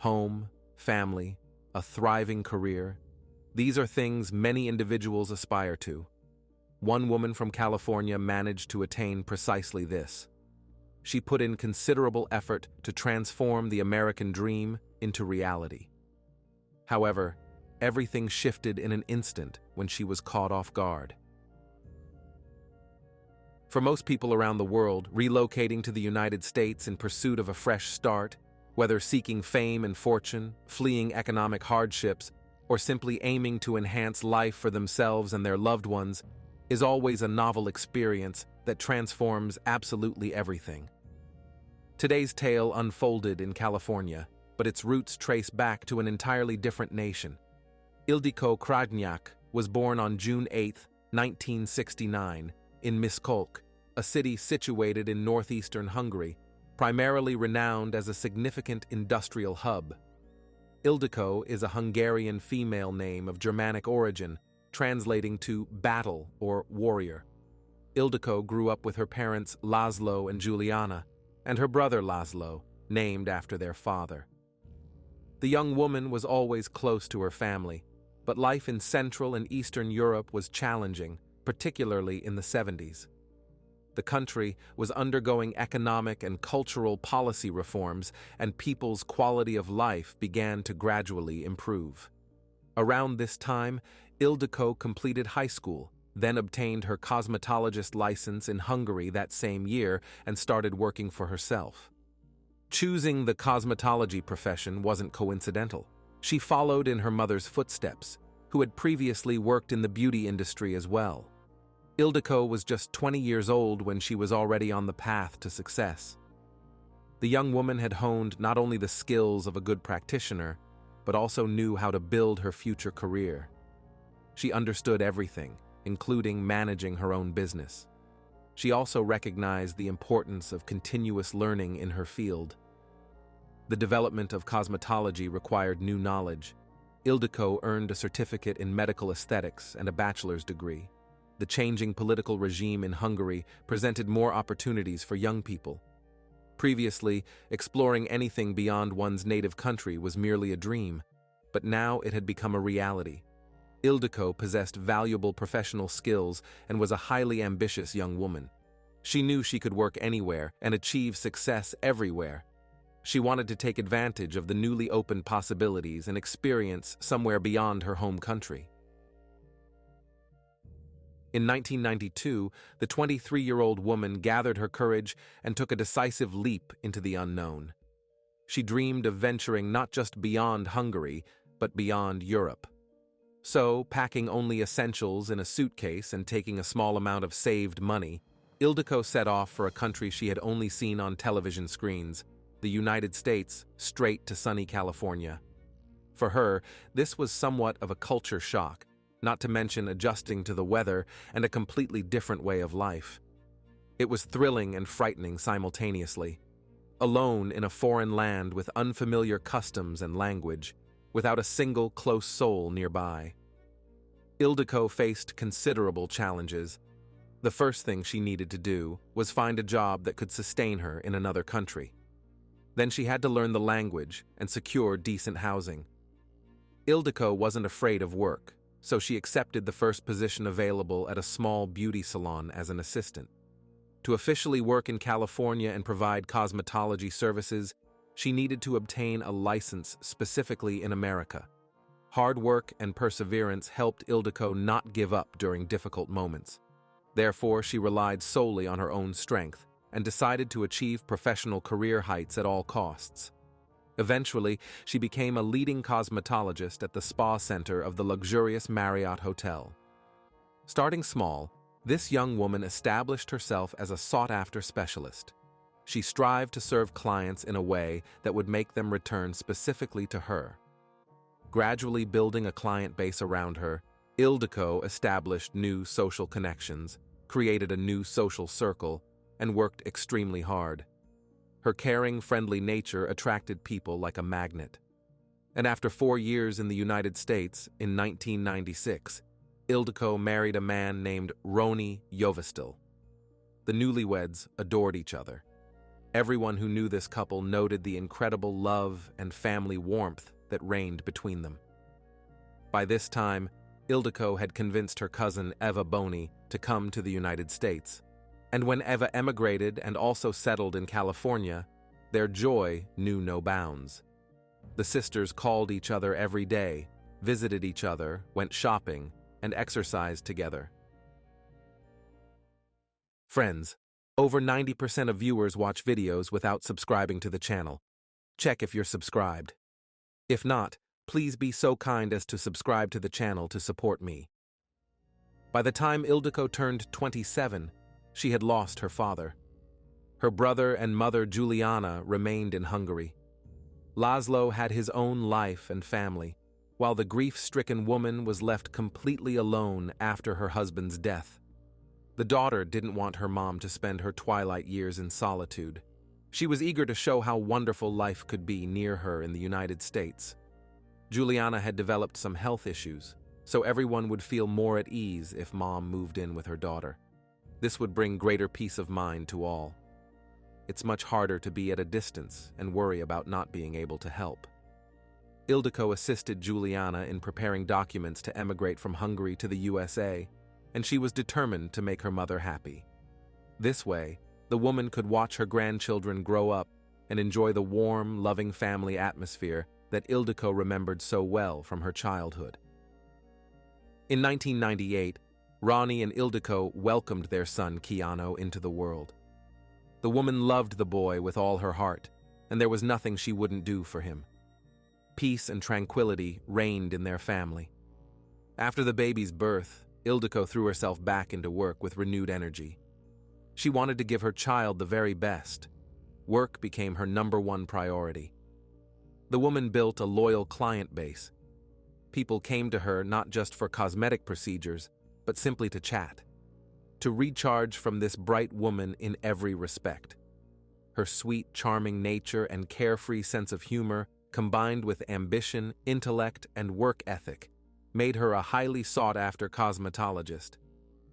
home, family, a thriving career. These are things many individuals aspire to. One woman from California managed to attain precisely this. She put in considerable effort to transform the American dream into reality. However, everything shifted in an instant when she was caught off guard. For most people around the world, relocating to the United States in pursuit of a fresh start, whether seeking fame and fortune, fleeing economic hardships, or simply aiming to enhance life for themselves and their loved ones, is always a novel experience that transforms absolutely everything. Today's tale unfolded in California, but its roots trace back to an entirely different nation. Ildiko Krajnyak was born on June 8, 1969, in Miskolc, a city situated in northeastern Hungary, primarily renowned as a significant industrial hub. Ildiko is a Hungarian female name of Germanic origin, translating to battle or warrior. Ildiko grew up with her parents Laszlo and Juliana, and her brother Laszlo, named after their father. The young woman was always close to her family, but life in Central and Eastern Europe was challenging, particularly in the 70s. The country was undergoing economic and cultural policy reforms, and people's quality of life began to gradually improve. Around this time, Ildiko completed high school, then obtained her cosmetologist license in Hungary that same year and started working for herself. Choosing the cosmetology profession wasn't coincidental. She followed in her mother's footsteps, who had previously worked in the beauty industry as well. Ildiko was just 20 years old when she was already on the path to success. The young woman had honed not only the skills of a good practitioner, but also knew how to build her future career. She understood everything, including managing her own business. She also recognized the importance of continuous learning in her field. The development of cosmetology required new knowledge. Ildiko earned a certificate in medical aesthetics and a bachelor's degree. The changing political regime in Hungary presented more opportunities for young people. Previously, exploring anything beyond one's native country was merely a dream, but now it had become a reality. Ildiko possessed valuable professional skills and was a highly ambitious young woman. She knew she could work anywhere and achieve success everywhere. She wanted to take advantage of the newly opened possibilities and experience somewhere beyond her home country. In 1992, the 23-year-old woman gathered her courage and took a decisive leap into the unknown. She dreamed of venturing not just beyond Hungary, but beyond Europe. So, packing only essentials in a suitcase and taking a small amount of saved money, Ildiko set off for a country she had only seen on television screens, the United States, straight to sunny California. For her, this was somewhat of a culture shock, not to mention adjusting to the weather and a completely different way of life. It was thrilling and frightening simultaneously. Alone in a foreign land with unfamiliar customs and language, without a single close soul nearby. Ildiko faced considerable challenges. The first thing she needed to do was find a job that could sustain her in another country. Then she had to learn the language and secure decent housing. Ildiko wasn't afraid of work, so she accepted the first position available at a small beauty salon as an assistant. To officially work in California and provide cosmetology services, she needed to obtain a license specifically in America. Hard work and perseverance helped Ildiko not give up during difficult moments. Therefore, she relied solely on her own strength and decided to achieve professional career heights at all costs. Eventually, she became a leading cosmetologist at the spa center of the luxurious Marriott Hotel. Starting small, this young woman established herself as a sought-after specialist. She strived to serve clients in a way that would make them return specifically to her. Gradually building a client base around her, Ildiko established new social connections, created a new social circle, and worked extremely hard. Her caring, friendly nature attracted people like a magnet. And after 4 years in the United States, in 1996, Ildiko married a man named Roni Jovestil. The newlyweds adored each other. Everyone who knew this couple noted the incredible love and family warmth that reigned between them. By this time, Ildiko had convinced her cousin Eva Boni to come to the United States, and when Eva emigrated and also settled in California, their joy knew no bounds. The sisters called each other every day, visited each other, went shopping, and exercised together. Friends, over 90% of viewers watch videos without subscribing to the channel. Check if you're subscribed. If not, please be so kind as to subscribe to the channel to support me. By the time Ildiko turned 27, she had lost her father. Her brother and mother Juliana remained in Hungary. Laszlo had his own life and family, while the grief-stricken woman was left completely alone after her husband's death. The daughter didn't want her mom to spend her twilight years in solitude. She was eager to show how wonderful life could be near her in the United States. Juliana had developed some health issues, so everyone would feel more at ease if mom moved in with her daughter. This would bring greater peace of mind to all. It's much harder to be at a distance and worry about not being able to help. Ildiko assisted Juliana in preparing documents to emigrate from Hungary to the USA, and she was determined to make her mother happy. This way, the woman could watch her grandchildren grow up and enjoy the warm, loving family atmosphere that Ildiko remembered so well from her childhood. In 1998, Ronnie and Ildiko welcomed their son Keanu into the world. The woman loved the boy with all her heart, and there was nothing she wouldn't do for him. Peace and tranquility reigned in their family. After the baby's birth, Ildiko threw herself back into work with renewed energy. She wanted to give her child the very best. Work became her #1 priority. The woman built a loyal client base. People came to her not just for cosmetic procedures, but simply to chat, to recharge from this bright woman in every respect. Her sweet, charming nature and carefree sense of humor, combined with ambition, intellect, and work ethic, made her a highly sought-after cosmetologist.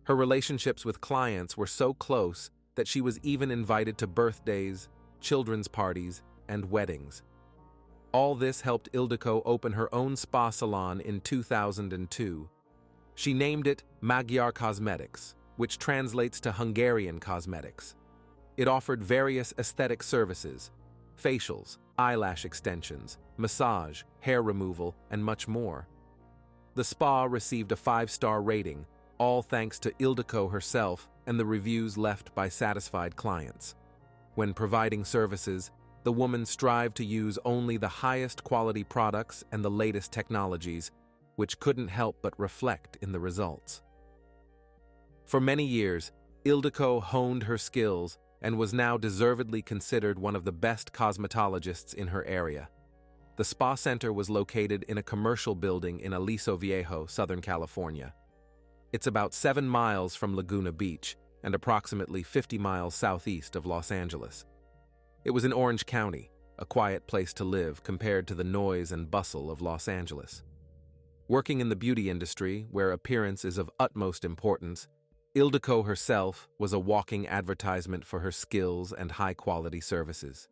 Her relationships with clients were so close that she was even invited to birthdays, children's parties, and weddings. All this helped Ildiko open her own spa salon in 2002. She named it Magyar Cosmetics, which translates to Hungarian cosmetics. It offered various aesthetic services, facials, eyelash extensions, massage, hair removal, and much more. The spa received a 5-star rating, all thanks to Ildiko herself and the reviews left by satisfied clients. When providing services, the woman strived to use only the highest quality products and the latest technologies, which couldn't help but reflect in the results. For many years, Ildiko honed her skills and was now deservedly considered one of the best cosmetologists in her area. The spa center was located in a commercial building in Aliso Viejo, Southern California. It's about 7 miles from Laguna Beach and approximately 50 miles southeast of Los Angeles. It was in Orange County, a quiet place to live compared to the noise and bustle of Los Angeles. Working in the beauty industry, where appearance is of utmost importance, Ildiko herself was a walking advertisement for her skills and high-quality services.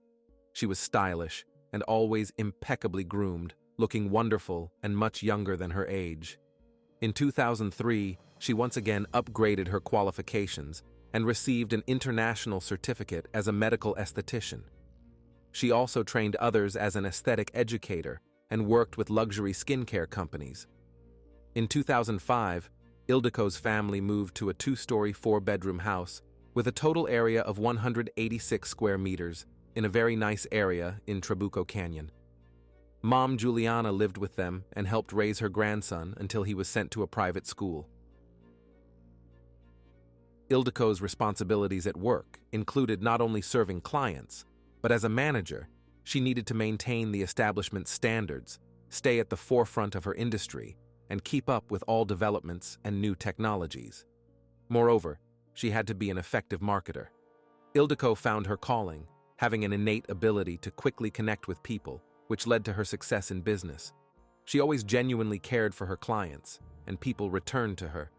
She was stylish and always impeccably groomed, looking wonderful and much younger than her age. In 2003, she once again upgraded her qualifications and received an international certificate as a medical esthetician. She also trained others as an aesthetic educator and worked with luxury skincare companies. In 2005, Ildiko's family moved to a 2-story, 4-bedroom house with a total area of 186 square meters in a very nice area in Trabuco Canyon. Mom Juliana lived with them and helped raise her grandson until he was sent to a private school. Ildiko's responsibilities at work included not only serving clients, but as a manager, she needed to maintain the establishment's standards, stay at the forefront of her industry, and keep up with all developments and new technologies. Moreover, she had to be an effective marketer. Ildiko found her calling, having an innate ability to quickly connect with people, which led to her success in business. She always genuinely cared for her clients, and people returned to her.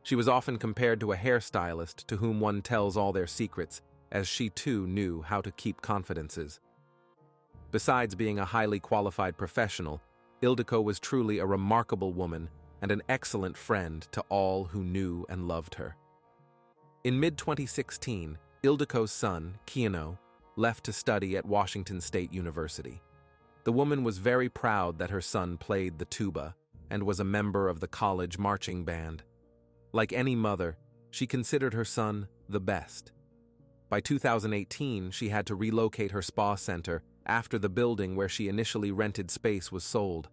She was often compared to a hairstylist to whom one tells all their secrets, as she too knew how to keep confidences. Besides being a highly qualified professional, Ildiko was truly a remarkable woman and an excellent friend to all who knew and loved her. In mid-2016, Ildiko's son, Keanu, left to study at Washington State University. The woman was very proud that her son played the tuba and was a member of the college marching band. Like any mother, she considered her son the best. By 2018, she had to relocate her spa center after the building where she initially rented space was sold.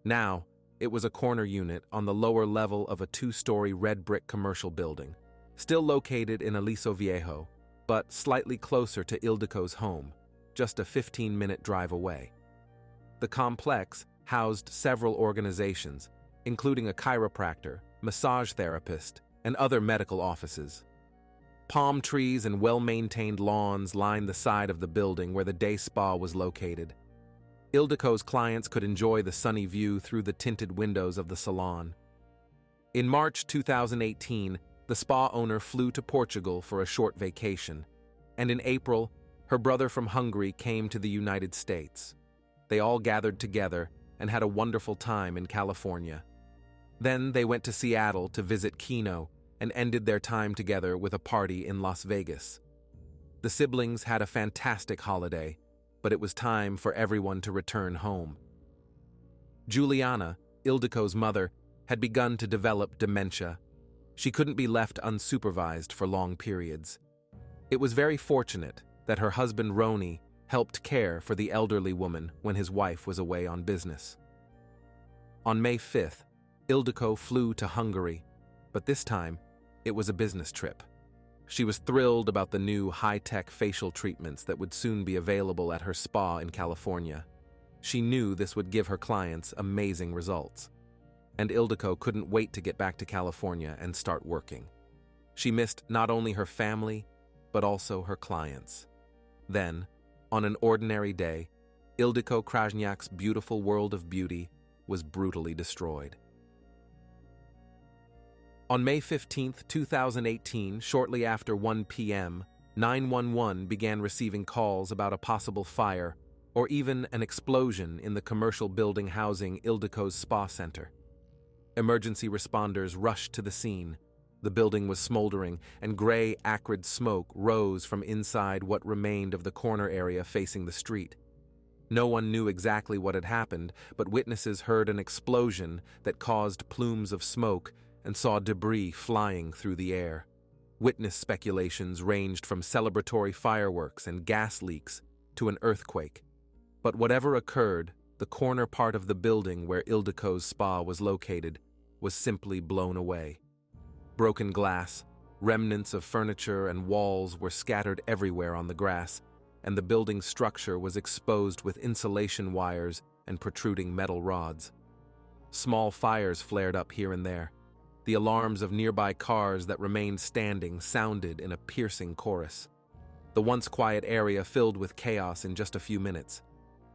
Now, it was a corner unit on the lower level of a 2-story red brick commercial building, still located in Aliso Viejo, but slightly closer to Ildiko's home, just a 15-minute drive away. The complex housed several organizations, including a chiropractor, massage therapist, and other medical offices. Palm trees and well-maintained lawns lined the side of the building where the day spa was located. Ildiko's clients could enjoy the sunny view through the tinted windows of the salon. In March 2018, the spa owner flew to Portugal for a short vacation, and in April, her brother from Hungary came to the United States. They all gathered together and had a wonderful time in California. Then they went to Seattle to visit Kino and ended their time together with a party in Las Vegas. The siblings had a fantastic holiday, but it was time for everyone to return home. Juliana, Ildiko's mother, had begun to develop dementia. She couldn't be left unsupervised for long periods. It was very fortunate that her husband Roni helped care for the elderly woman when his wife was away on business. On May 5th, Ildiko flew to Hungary, but this time, it was a business trip. She was thrilled about the new high-tech facial treatments that would soon be available at her spa in California. She knew this would give her clients amazing results. And Ildiko couldn't wait to get back to California and start working. She missed not only her family, but also her clients. Then, on an ordinary day, Ildiko Krajnyak's beautiful world of beauty was brutally destroyed. On May 15, 2018, shortly after 1 p.m., 911 began receiving calls about a possible fire or even an explosion in the commercial building housing Ildiko's spa center. Emergency responders rushed to the scene. The building was smoldering, and gray, acrid smoke rose from inside what remained of the corner area facing the street. No one knew exactly what had happened, but witnesses heard an explosion that caused plumes of smoke and saw debris flying through the air. Witness speculations ranged from celebratory fireworks and gas leaks to an earthquake. But whatever occurred, the corner part of the building where Ildiko's spa was located was simply blown away. Broken glass, remnants of furniture and walls were scattered everywhere on the grass, and the building's structure was exposed with insulation wires and protruding metal rods. Small fires flared up here and there. The alarms of nearby cars that remained standing sounded in a piercing chorus. The once quiet area filled with chaos in just a few minutes.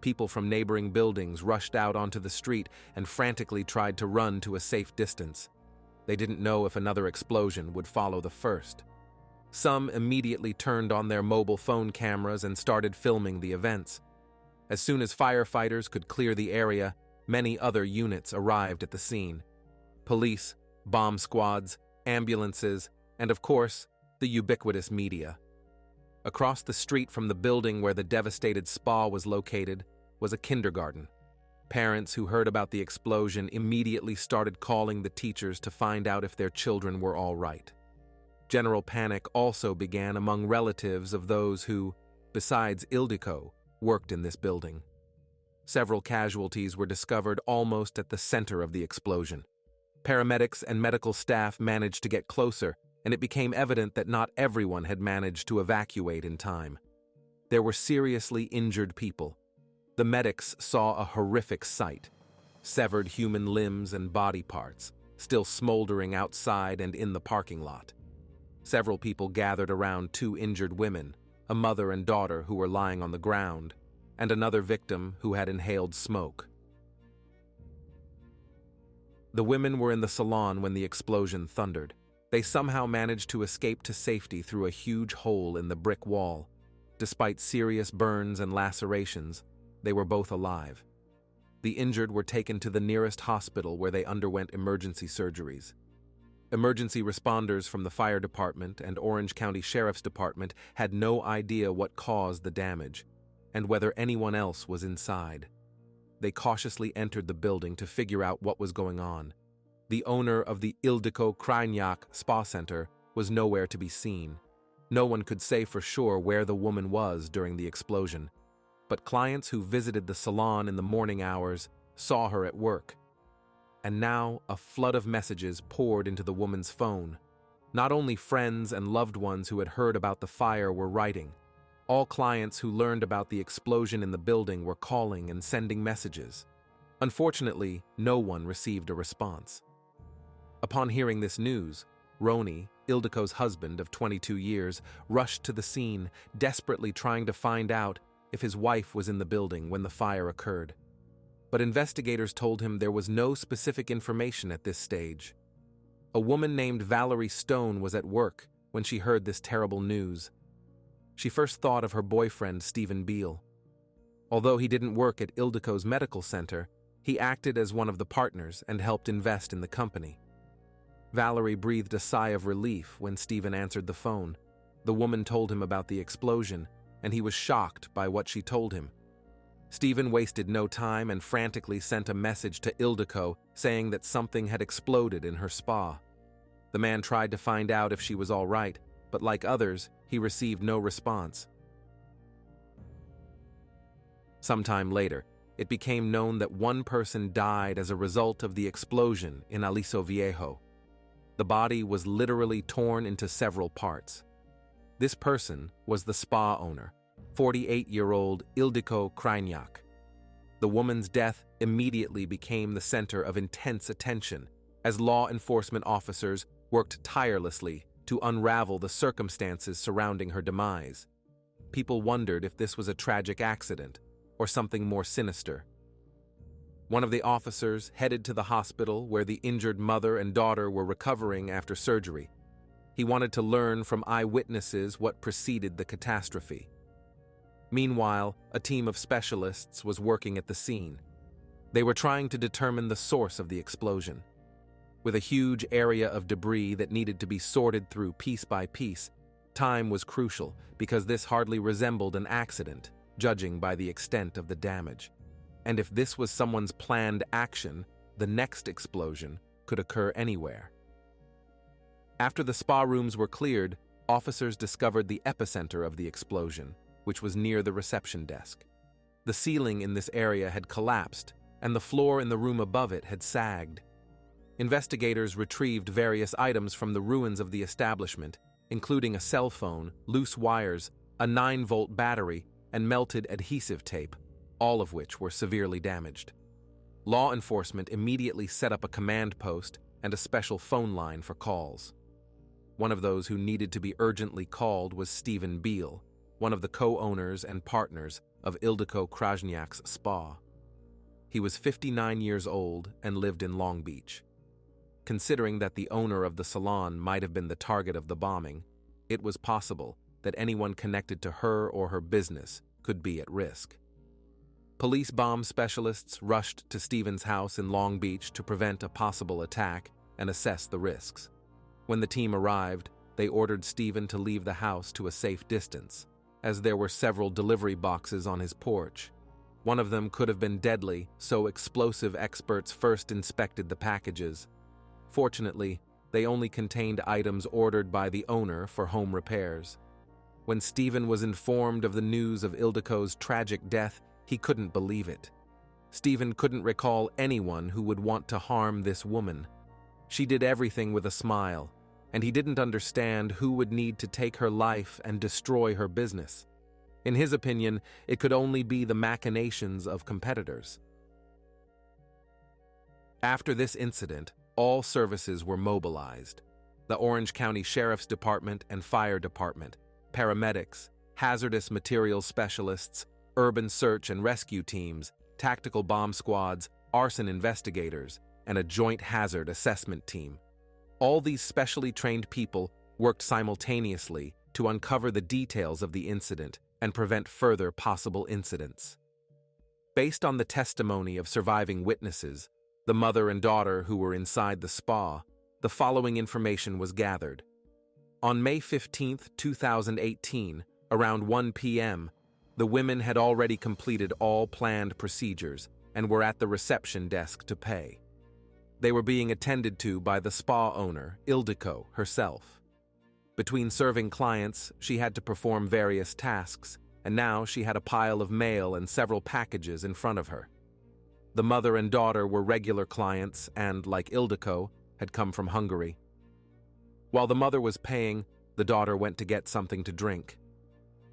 People from neighboring buildings rushed out onto the street and frantically tried to run to a safe distance. They didn't know if another explosion would follow the first. Some immediately turned on their mobile phone cameras and started filming the events. As soon as firefighters could clear the area, many other units arrived at the scene. Police, bomb squads, ambulances, and of course, the ubiquitous media. Across the street from the building where the devastated spa was located was a kindergarten. Parents who heard about the explosion immediately started calling the teachers to find out if their children were all right. General panic also began among relatives of those who, besides Ildiko, worked in this building. Several casualties were discovered almost at the center of the explosion. Paramedics and medical staff managed to get closer, and it became evident that not everyone had managed to evacuate in time. There were seriously injured people. The medics saw a horrific sight: severed human limbs and body parts, still smoldering outside and in the parking lot. Several people gathered around two injured women, a mother and daughter who were lying on the ground, and another victim who had inhaled smoke. The women were in the salon when the explosion thundered. They somehow managed to escape to safety through a huge hole in the brick wall. Despite serious burns and lacerations, they were both alive. The injured were taken to the nearest hospital where they underwent emergency surgeries. Emergency responders from the fire department and Orange County Sheriff's Department had no idea what caused the damage and whether anyone else was inside. They cautiously entered the building to figure out what was going on. The owner of the Ildiko Krajnyak spa center was nowhere to be seen. No one could say for sure where the woman was during the explosion, but clients who visited the salon in the morning hours saw her at work. And now a flood of messages poured into the woman's phone. Not only friends and loved ones who had heard about the fire were writing. All clients who learned about the explosion in the building were calling and sending messages. Unfortunately, no one received a response. Upon hearing this news, Roni, Ildiko's husband of 22 years, rushed to the scene, desperately trying to find out if his wife was in the building when the fire occurred. But investigators told him there was no specific information at this stage. A woman named Valerie Stone was at work when she heard this terrible news. She first thought of her boyfriend, Stephen Beale. Although he didn't work at Ildiko's medical center, he acted as one of the partners and helped invest in the company. Valerie breathed a sigh of relief when Stephen answered the phone. The woman told him about the explosion, and he was shocked by what she told him. Stephen wasted no time and frantically sent a message to Ildiko saying that something had exploded in her spa. The man tried to find out if she was all right, but like others, he received no response. Sometime later, it became known that one person died as a result of the explosion in Aliso Viejo. The body was literally torn into several parts. This person was the spa owner, 48-year-old Ildiko Krajnyak. The woman's death immediately became the center of intense attention as law enforcement officers worked tirelessly to unravel the circumstances surrounding her demise. People wondered if this was a tragic accident or something more sinister. One of the officers headed to the hospital where the injured mother and daughter were recovering after surgery. He wanted to learn from eyewitnesses what preceded the catastrophe. Meanwhile, a team of specialists was working at the scene. They were trying to determine the source of the explosion. With a huge area of debris that needed to be sorted through piece by piece, time was crucial because this hardly resembled an accident, judging by the extent of the damage. And if this was someone's planned action, the next explosion could occur anywhere. After the spa rooms were cleared, officers discovered the epicenter of the explosion, which was near the reception desk. The ceiling in this area had collapsed, and the floor in the room above it had sagged. Investigators retrieved various items from the ruins of the establishment, including a cell phone, loose wires, a 9-volt battery, and melted adhesive tape, all of which were severely damaged. Law enforcement immediately set up a command post and a special phone line for calls. One of those who needed to be urgently called was Stephen Beale, one of the co-owners and partners of Ildiko Krajnyak's spa. He was 59 years old and lived in Long Beach. Considering that the owner of the salon might have been the target of the bombing, it was possible that anyone connected to her or her business could be at risk. Police bomb specialists rushed to Stephen's house in Long Beach to prevent a possible attack and assess the risks. When the team arrived, they ordered Stephen to leave the house to a safe distance, as there were several delivery boxes on his porch. One of them could have been deadly, so explosive experts first inspected the packages. Fortunately, they only contained items ordered by the owner for home repairs. When Stephen was informed of the news of Ildiko's tragic death, he couldn't believe it. Stephen couldn't recall anyone who would want to harm this woman. She did everything with a smile, and he didn't understand who would need to take her life and destroy her business. In his opinion, it could only be the machinations of competitors. After this incident, all services were mobilized. The Orange County Sheriff's Department and Fire Department, paramedics, hazardous materials specialists, urban search and rescue teams, tactical bomb squads, arson investigators, and a joint hazard assessment team. All these specially trained people worked simultaneously to uncover the details of the incident and prevent further possible incidents. Based on the testimony of surviving witnesses, the mother and daughter who were inside the spa, the following information was gathered. On May 15, 2018, around 1 p.m., the women had already completed all planned procedures and were at the reception desk to pay. They were being attended to by the spa owner, Ildiko, herself. Between serving clients, she had to perform various tasks, and now she had a pile of mail and several packages in front of her. The mother and daughter were regular clients and, like Ildiko, had come from Hungary. While the mother was paying, the daughter went to get something to drink.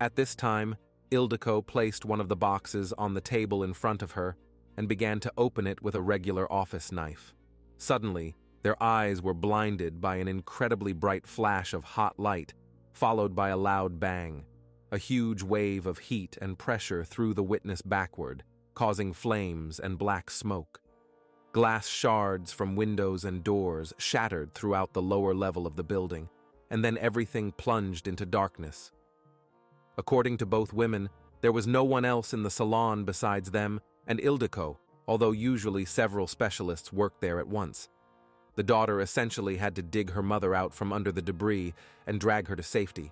At this time, Ildiko placed one of the boxes on the table in front of her and began to open it with a regular office knife. Suddenly, their eyes were blinded by an incredibly bright flash of hot light, followed by a loud bang. A huge wave of heat and pressure threw the witness backward, causing flames and black smoke. Glass shards from windows and doors shattered throughout the lower level of the building, and then everything plunged into darkness. According to both women, there was no one else in the salon besides them and Ildiko, although usually several specialists worked there at once. The daughter essentially had to dig her mother out from under the debris and drag her to safety.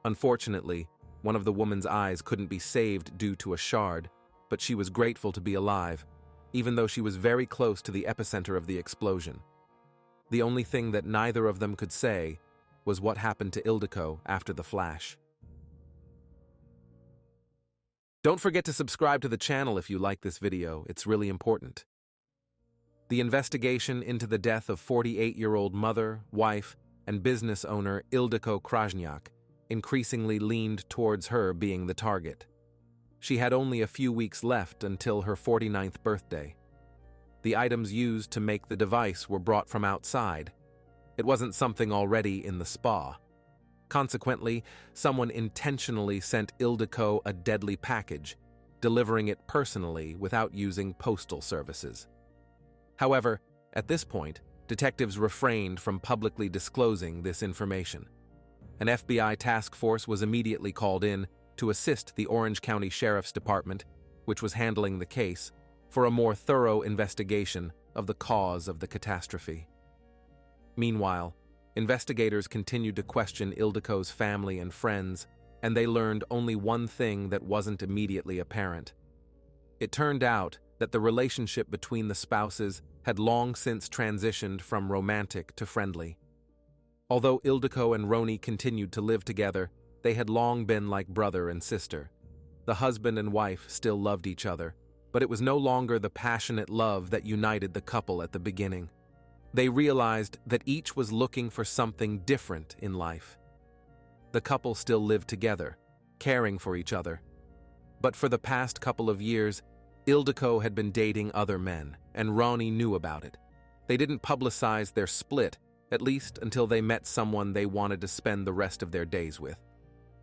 Unfortunately, one of the woman's eyes couldn't be saved due to a shard, but she was grateful to be alive, even though she was very close to the epicenter of the explosion. The only thing that neither of them could say was what happened to Ildiko after the flash. Don't forget to subscribe to the channel if you like this video, it's really important. The investigation into the death of 48-year-old mother, wife, and business owner Ildiko Krajnyak increasingly leaned towards her being the target. She had only a few weeks left until her 49th birthday. The items used to make the device were brought from outside. It wasn't something already in the spa. Consequently, someone intentionally sent Ildiko a deadly package, delivering it personally without using postal services. However, at this point, detectives refrained from publicly disclosing this information. An FBI task force was immediately called in to assist the Orange County Sheriff's Department, which was handling the case, for a more thorough investigation of the cause of the catastrophe. Meanwhile, investigators continued to question Ildiko's family and friends, and they learned only one thing that wasn't immediately apparent. It turned out that the relationship between the spouses had long since transitioned from romantic to friendly. Although Ildiko and Roni continued to live together, they had long been like brother and sister. The husband and wife still loved each other, but it was no longer the passionate love that united the couple at the beginning. They realized that each was looking for something different in life. The couple still lived together, caring for each other. But for the past couple of years, Ildiko had been dating other men, and Roni knew about it. They didn't publicize their split, at least until they met someone they wanted to spend the rest of their days with.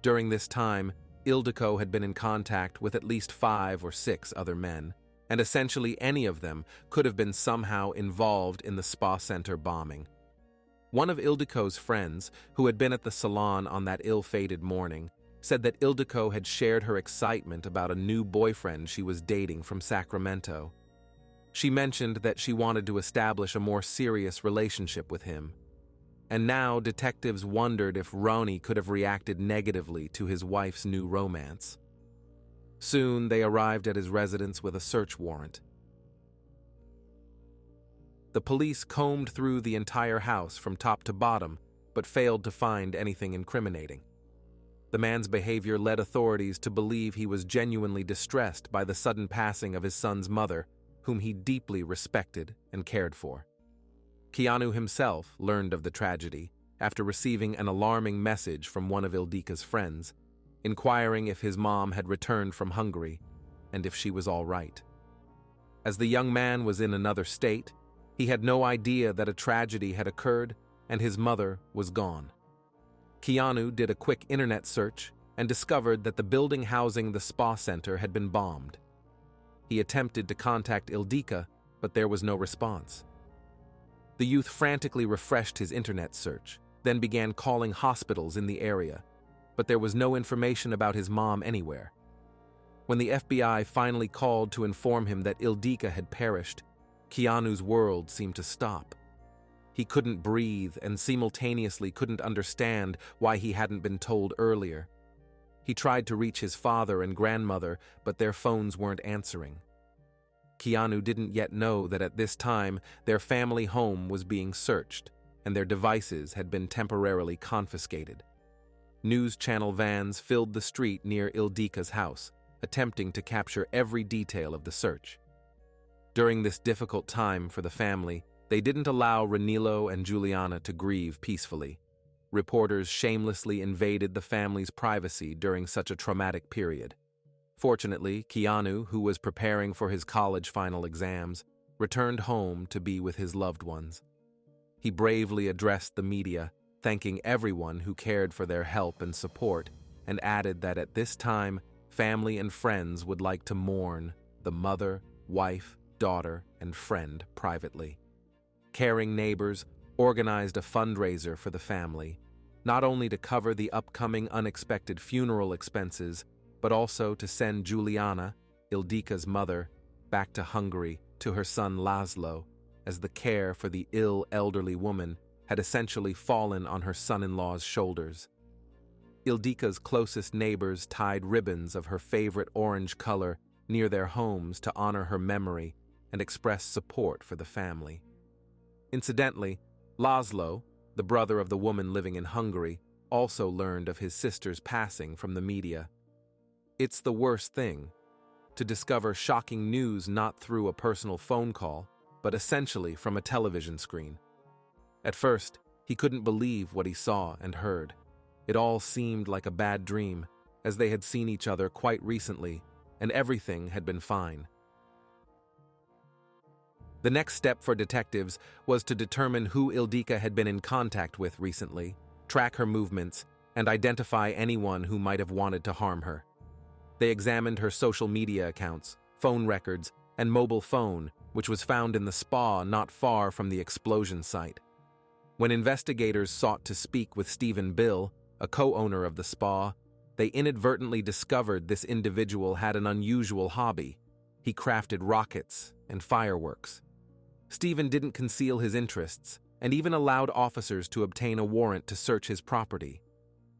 During this time, Ildiko had been in contact with at least 5 or 6 other men, and essentially any of them could have been somehow involved in the spa center bombing. One of Ildiko's friends, who had been at the salon on that ill-fated morning, said that Ildiko had shared her excitement about a new boyfriend she was dating from Sacramento. She mentioned that she wanted to establish a more serious relationship with him. And now detectives wondered if Roni could have reacted negatively to his wife's new romance. Soon they arrived at his residence with a search warrant. The police combed through the entire house from top to bottom, but failed to find anything incriminating. The man's behavior led authorities to believe he was genuinely distressed by the sudden passing of his son's mother, whom he deeply respected and cared for. Keanu himself learned of the tragedy after receiving an alarming message from one of Ildiko's friends, inquiring if his mom had returned from Hungary and if she was all right. As the young man was in another state, he had no idea that a tragedy had occurred and his mother was gone. Keanu did a quick internet search and discovered that the building housing the spa center had been bombed. He attempted to contact Ildiko, but there was no response. The youth frantically refreshed his internet search, then began calling hospitals in the area, but there was no information about his mom anywhere. When the FBI finally called to inform him that Ildiko had perished, Keanu's world seemed to stop. He couldn't breathe and simultaneously couldn't understand why he hadn't been told earlier. He tried to reach his father and grandmother, but their phones weren't answering. Keanu didn't yet know that at this time their family home was being searched and their devices had been temporarily confiscated. News channel vans filled the street near Ildiko's house, attempting to capture every detail of the search. During this difficult time for the family, they didn't allow Ranilo and Juliana to grieve peacefully. Reporters shamelessly invaded the family's privacy during such a traumatic period. Fortunately, Keanu, who was preparing for his college final exams, returned home to be with his loved ones. He bravely addressed the media, thanking everyone who cared for their help and support, and added that at this time, family and friends would like to mourn the mother, wife, daughter, and friend privately. Caring neighbors organized a fundraiser for the family, not only to cover the upcoming unexpected funeral expenses, but also to send Juliana, Ildiko's mother, back to Hungary to her son Laszlo, as the care for the ill elderly woman had essentially fallen on her son-in-law's shoulders. Ildiko's closest neighbors tied ribbons of her favorite orange color near their homes to honor her memory and express support for the family. Incidentally, Laszlo, the brother of the woman living in Hungary, also learned of his sister's passing from the media. It's the worst thing, to discover shocking news not through a personal phone call, but essentially from a television screen. At first, he couldn't believe what he saw and heard. It all seemed like a bad dream, as they had seen each other quite recently, and everything had been fine. The next step for detectives was to determine who Ildiko had been in contact with recently, track her movements, and identify anyone who might have wanted to harm her. They examined her social media accounts, phone records, and mobile phone, which was found in the spa not far from the explosion site. When investigators sought to speak with Stephen Bill, a co-owner of the spa, they inadvertently discovered this individual had an unusual hobby. He crafted rockets and fireworks. Stephen didn't conceal his interests and even allowed officers to obtain a warrant to search his property.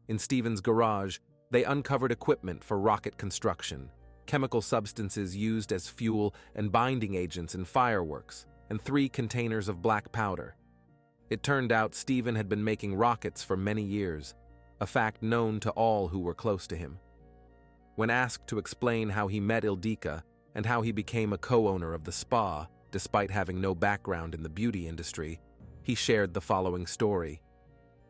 In Stephen's garage, they uncovered equipment for rocket construction, chemical substances used as fuel and binding agents in fireworks, and 3 containers of black powder. It turned out Stephen had been making rockets for many years, a fact known to all who were close to him. When asked to explain how he met Ildiko and how he became a co-owner of the spa, despite having no background in the beauty industry, he shared the following story.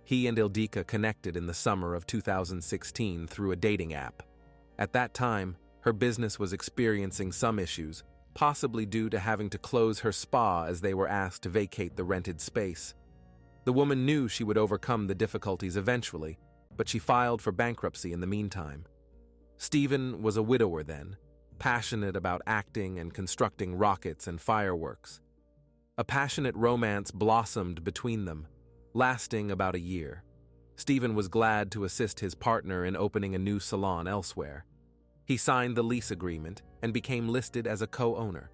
He and Ildiko connected in the summer of 2016 through a dating app. At that time, her business was experiencing some issues, possibly due to having to close her spa as they were asked to vacate the rented space. The woman knew she would overcome the difficulties eventually, but she filed for bankruptcy in the meantime. Stephen was a widower then, passionate about acting and constructing rockets and fireworks. A passionate romance blossomed between them, lasting about a year. Stephen was glad to assist his partner in opening a new salon elsewhere. He signed the lease agreement and became listed as a co-owner.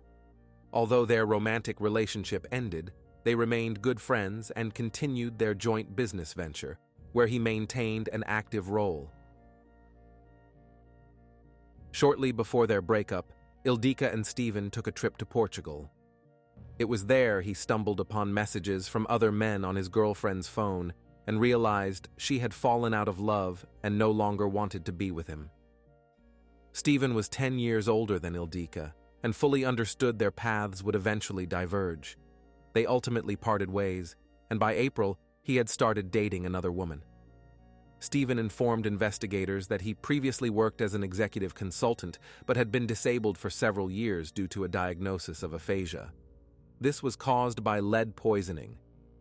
Although their romantic relationship ended, they remained good friends and continued their joint business venture, where he maintained an active role. Shortly before their breakup, Ildiko and Stephen took a trip to Portugal. It was there he stumbled upon messages from other men on his girlfriend's phone and realized she had fallen out of love and no longer wanted to be with him. Stephen was 10 years older than Ildiko and fully understood their paths would eventually diverge. They ultimately parted ways, and by April, he had started dating another woman. Stephen informed investigators that he previously worked as an executive consultant but had been disabled for several years due to a diagnosis of aphasia. This was caused by lead poisoning.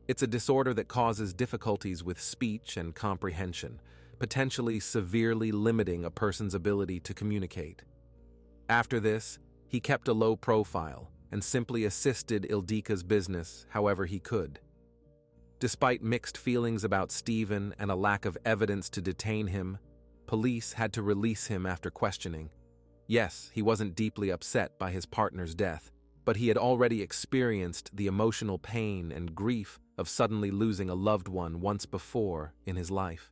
It's a disorder that causes difficulties with speech and comprehension, potentially severely limiting a person's ability to communicate. After this, he kept a low profile and simply assisted Ildiko's business however he could. Despite mixed feelings about Stephen and a lack of evidence to detain him, police had to release him after questioning. Yes, he wasn't deeply upset by his partner's death, but he had already experienced the emotional pain and grief of suddenly losing a loved one once before in his life.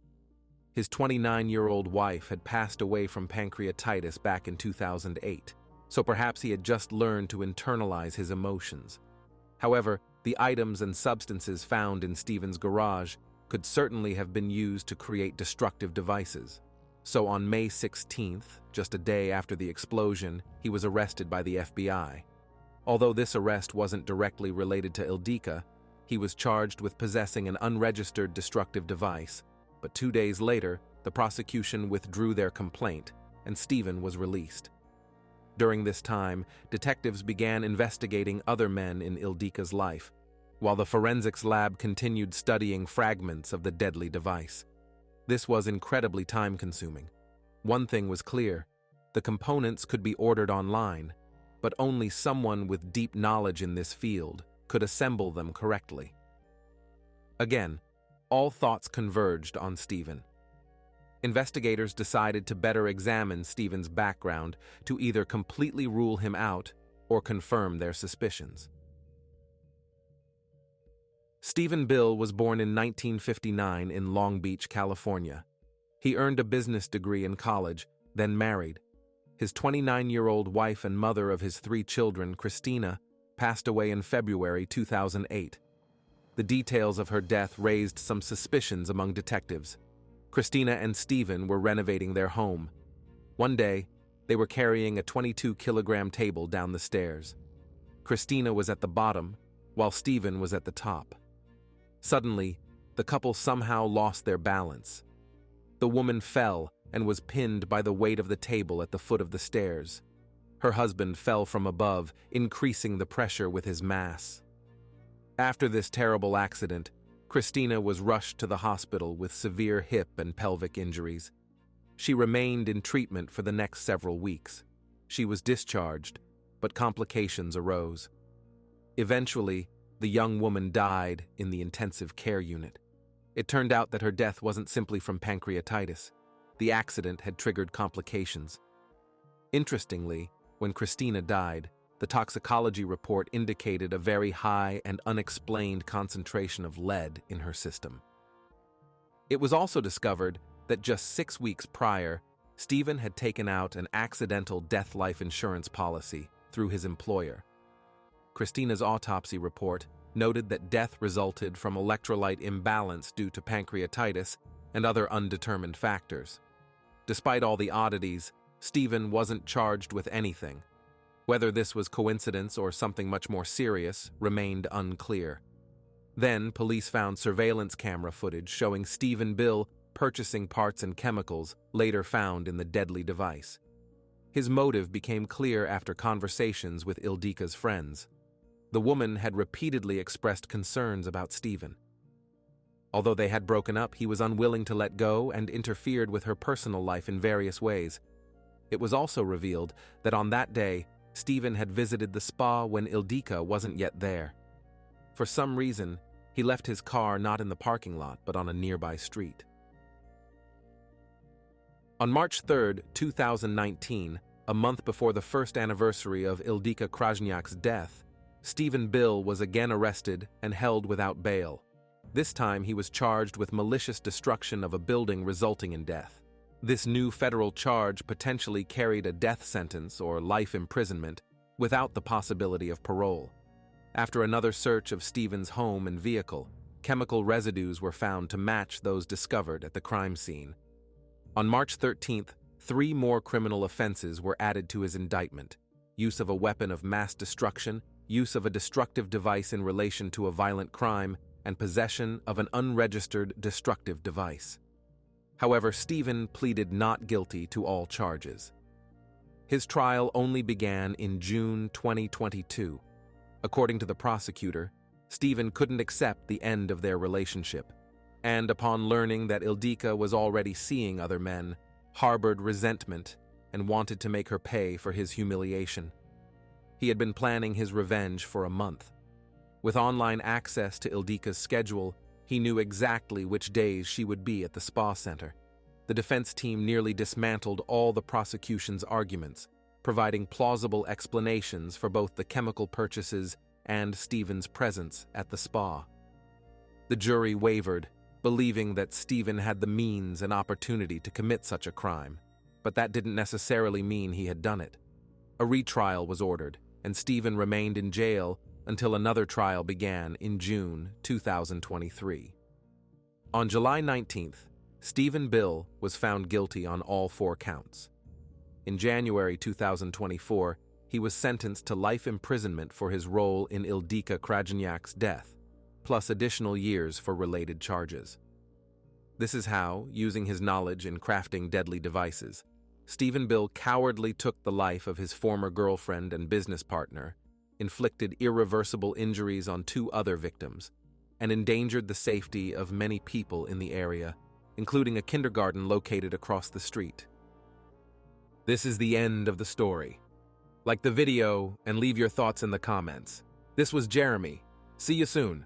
His 29-year-old wife had passed away from pancreatitis back in 2008, so perhaps he had just learned to internalize his emotions. However, the items and substances found in Stephen's garage could certainly have been used to create destructive devices. So on May 16th, just a day after the explosion, he was arrested by the FBI. Although this arrest wasn't directly related to Ildiko, he was charged with possessing an unregistered destructive device, but 2 days later, the prosecution withdrew their complaint, and Stephen was released. During this time, detectives began investigating other men in Ildiko's life, while the forensics lab continued studying fragments of the deadly device. This was incredibly time-consuming. One thing was clear: the components could be ordered online, but only someone with deep knowledge in this field could assemble them correctly. Again, all thoughts converged on Stephen. Investigators decided to better examine Stephen's background to either completely rule him out or confirm their suspicions. Stephen Bill was born in 1959 in Long Beach, California. He earned a business degree in college, then married. His 29-year-old wife and mother of his 3 children, Christina, passed away in February 2008. The details of her death raised some suspicions among detectives. Christina and Stephen were renovating their home. One day, they were carrying a 22-kilogram table down the stairs. Christina was at the bottom, while Stephen was at the top. Suddenly, the couple somehow lost their balance. The woman fell and was pinned by the weight of the table at the foot of the stairs. Her husband fell from above, increasing the pressure with his mass. After this terrible accident, Christina was rushed to the hospital with severe hip and pelvic injuries. She remained in treatment for the next several weeks. She was discharged, but complications arose. Eventually, the young woman died in the intensive care unit. It turned out that her death wasn't simply from pancreatitis. The accident had triggered complications. Interestingly, when Christina died, the toxicology report indicated a very high and unexplained concentration of lead in her system. It was also discovered that just 6 weeks prior, Stephen had taken out an accidental death life insurance policy through his employer. Christina's autopsy report noted that death resulted from electrolyte imbalance due to pancreatitis and other undetermined factors. Despite all the oddities, Stephen wasn't charged with anything. Whether this was coincidence or something much more serious remained unclear. Then, police found surveillance camera footage showing Stephen Bill purchasing parts and chemicals later found in the deadly device. His motive became clear after conversations with Ildiko's friends. The woman had repeatedly expressed concerns about Stephen. Although they had broken up, he was unwilling to let go and interfered with her personal life in various ways. It was also revealed that on that day, Stephen had visited the spa when Ildiko wasn't yet there. For some reason, he left his car not in the parking lot but on a nearby street. On March 3, 2019, a month before the first anniversary of Ildiko Krajnyak's death, Stephen Bill was again arrested and held without bail. This time he was charged with malicious destruction of a building resulting in death. This new federal charge potentially carried a death sentence or life imprisonment without the possibility of parole. After another search of Stephen's home and vehicle, chemical residues were found to match those discovered at the crime scene. On March 13th, 3 more criminal offenses were added to his indictment: use of a weapon of mass destruction, use of a destructive device in relation to a violent crime, and possession of an unregistered destructive device. However, Stephen pleaded not guilty to all charges. His trial only began in June 2022. According to the prosecutor, Stephen couldn't accept the end of their relationship, and upon learning that Ildiko was already seeing other men, harbored resentment and wanted to make her pay for his humiliation. He had been planning his revenge for a month. With online access to Ildiko's schedule, He knew exactly which days she would be at the spa center. The defense team nearly dismantled all the prosecution's arguments, providing plausible explanations for both the chemical purchases and Stephen's presence at the spa. The jury wavered, believing that Stephen had the means and opportunity to commit such a crime, but that didn't necessarily mean he had done it. A retrial was ordered, and Stephen remained in jail until another trial began in June 2023. On July 19th, Stephen Bill was found guilty on all 4 counts. In January 2024, he was sentenced to life imprisonment for his role in Ildiko Krajnyak's death, plus additional years for related charges. This is how, using his knowledge in crafting deadly devices, Stephen Bill cowardly took the life of his former girlfriend and business partner, inflicted irreversible injuries on 2 other victims, and endangered the safety of many people in the area, including a kindergarten located across the street. This is the end of the story. Like the video and leave your thoughts in the comments. This was Jeremy. See you soon.